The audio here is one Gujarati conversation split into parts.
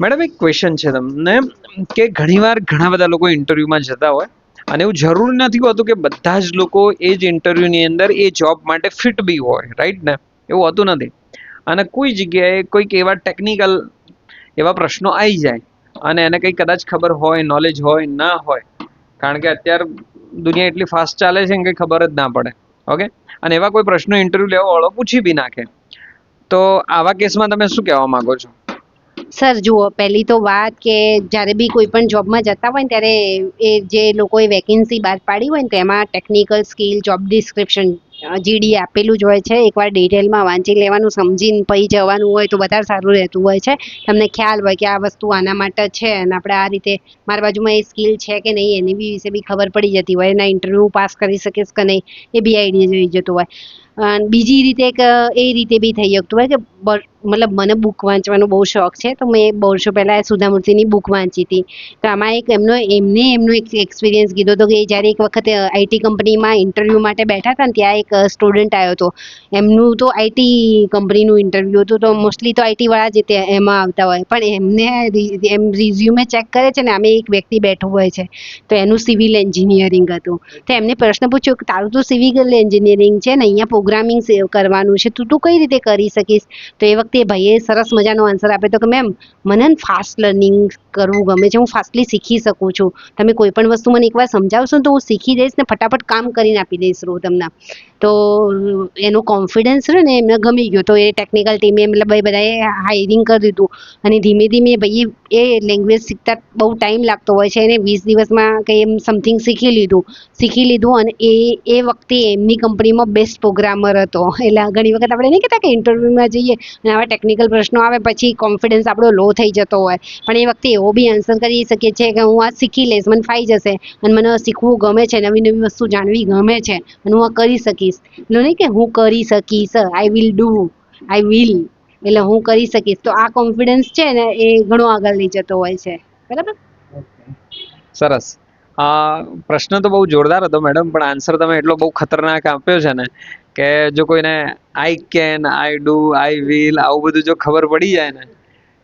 મેડમ એક ક્વેશ્ચન છે તમને કે ઘણીવાર ઘણા બધા લોકો ઇન્ટરવ્યુમાં જતા હોય અને એવું જરૂરી નથી હોતું કે બધા જ લોકો એ જ ઇન્ટરવ્યુની અંદર એ જોબ માટે ફિટ બી હોય, રાઈટ ને? એવું હોતું નથી. અને કોઈ જગ્યાએ કોઈક એવા ટેકનિકલ એવા પ્રશ્નો આવી જાય અને એને કંઈ કદાચ ખબર હોય, નોલેજ હોય, ના હોય, કારણ કે અત્યારે દુનિયા એટલી ફાસ્ટ ચાલે છે કે ખબર જ ના પડે. ઓકે, અને એવા કોઈ પ્રશ્નો ઇન્ટરવ્યુ લેવા વાળો પૂછી બી નાખે, તો આવા કેસમાં તમે શું કહેવા માંગો છો? સર જુઓ, પહેલી તો વાત કે જ્યારે બી કોઈ પણ જોબમાં જતા હોય ને ત્યારે એ જે લોકોએ વેકેન્સી બહાર પાડી હોય ને તેમાં technical skill job description GD આપેલું જ હોય છે. એકવાર ડિટેલમાં વાંચી લેવાનું, સમજીને પછી જવાનું હોય તો વધારે સારું રહેતું હોય છે. તમને ખ્યાલ હોય કે આ વસ્તુ આના માટે છે અને આપણે આ રીતે મારા બાજુમાં એ સ્કિલ છે કે નહીં એની બી વિશે બી ખબર પડી જતી હોય. એના ઇન્ટરવ્યૂ પાસ કરી શકીશ કે નહીં એ બી આઈડિયા જોઈ જતો હોય. બીજી રીતે એક એ રીતે બી થઈ શકતું હોય કે મતલબ મને બુક વાંચવાનો બહુ શોખ છે, તો મેં બહુ વર્ષો પહેલાં સુધામૂર્તિની બુક વાંચી હતી. તો આમાં એમનો એક એક્સપિરિયન્સ કીધો હતો કે જ્યારે એક વખત આઈટી કંપનીમાં ઇન્ટરવ્યૂ માટે બેઠા હતા ને ત્યાં એક સ્ટુડન્ટ આવ્યો હતો. એમનું તો આઈટી કંપનીનું ઇન્ટરવ્યૂ હતું, તો મોસ્ટલી તો આઈટીવાળા જ એમાં આવતા હોય, પણ એમ રિઝ્યુમે ચેક કરે છે ને આમે એક વ્યક્તિ બેઠું હોય છે, તો એનું સિવિલ એન્જિનિયરિંગ હતું. તો એમને પ્રશ્ન પૂછ્યો કે તારું તો સિવિલ એન્જિનિયરિંગ છે ને અહીંયા પ્રોગ્રામિંગ કરવાનું છે, તું કઈ રીતે કરી શકીશ? તો એ વખતે ભાઈએ સરસ મજાનો આન્સર આપ્યો હતો કે મેમ, મને ફાસ્ટ લર્નિંગ કરવું ગમે છે, હું ફાસ્ટલી શીખી શકું છું. તમે કોઈ પણ વસ્તુ મને એકવાર સમજાવશો ને તો હું શીખી જઈશ ને ફટાફટ કામ કરીને આપી દઈશ તમને. તો એનો કોન્ફિડન્સ રહ્યો ને એમને ગમી ગયો. તો એ ટેકનિકલ ટીમે મતલબ એ બધાએ હાયરિંગ કરી દીધું અને ધીમે ધીમે ભાઈ એ લેંગ્વેજ શીખતા બહુ ટાઈમ લાગતો હોય છે. એને 20 દિવસમાં કંઈ એમ સમથિંગ શીખી લીધું અને એ વખતે એમની કંપનીમાં બેસ્ટ પ્રોગ્રામર હતો. એટલે ઘણી વખત આપણે નહીં કહેતા કે ઇન્ટરવ્યૂમાં જઈએ અને આવા ટેકનિકલ પ્રશ્નો આવે પછી કોન્ફિડન્સ આપણો લો થઈ જતો હોય, પણ એ વખતે એવો બી આન્સર કરી શકીએ છીએ કે હું આ શીખી લઈશ, મને ફાઈ જશે અને મને શીખવું ગમે છે, નવી નવી વસ્તુ જાણવી ગમે છે અને હું આ કરી શકીશ. એટલે નહીં કે હું કરી શકીશ, I will do, I will, એટલે હું કરી શકીશ. તો આ કોન્ફિડન્સ છે ને એ ઘણો આગળ લઈ જતો હોય છે. બરાબર. સરસ. પ્રશ્ન તો બહુ જોરદાર હતો મેડમ, પણ આન્સર તમે એટલો બહુ ખતરનાક આપ્યો છે ને કે જો કોઈને I can, I do, I will આવું બધું જો ખબર પડી જાય ને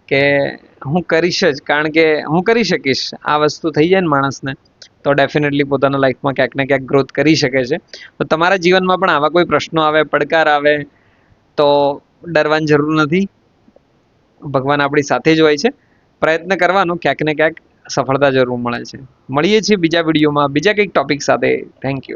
કે હું કરીશ જ, કારણ કે હું કરી શકીશ, આ વસ્તુ થઈ જાય ને માણસને, તો ડેફિનેટલી પોતાના લાઈફમાં ક્યાંક ને ક્યાંક ગ્રોથ કરી શકે છે. તો તમારા જીવનમાં પણ આવા કોઈ પ્રશ્નો આવે, પડકાર આવે, તો ડરવાની જરૂર નથી. ભગવાન આપણી સાથે જ હોય છે. પ્રયત્ન કરવાનો, ક્યાંક ને ક્યાંક સફળતા જરૂર મળે છે. મળીએ છીએ બીજા વિડીયોમાં બીજા કંઈક ટોપિક સાથે. Thank you.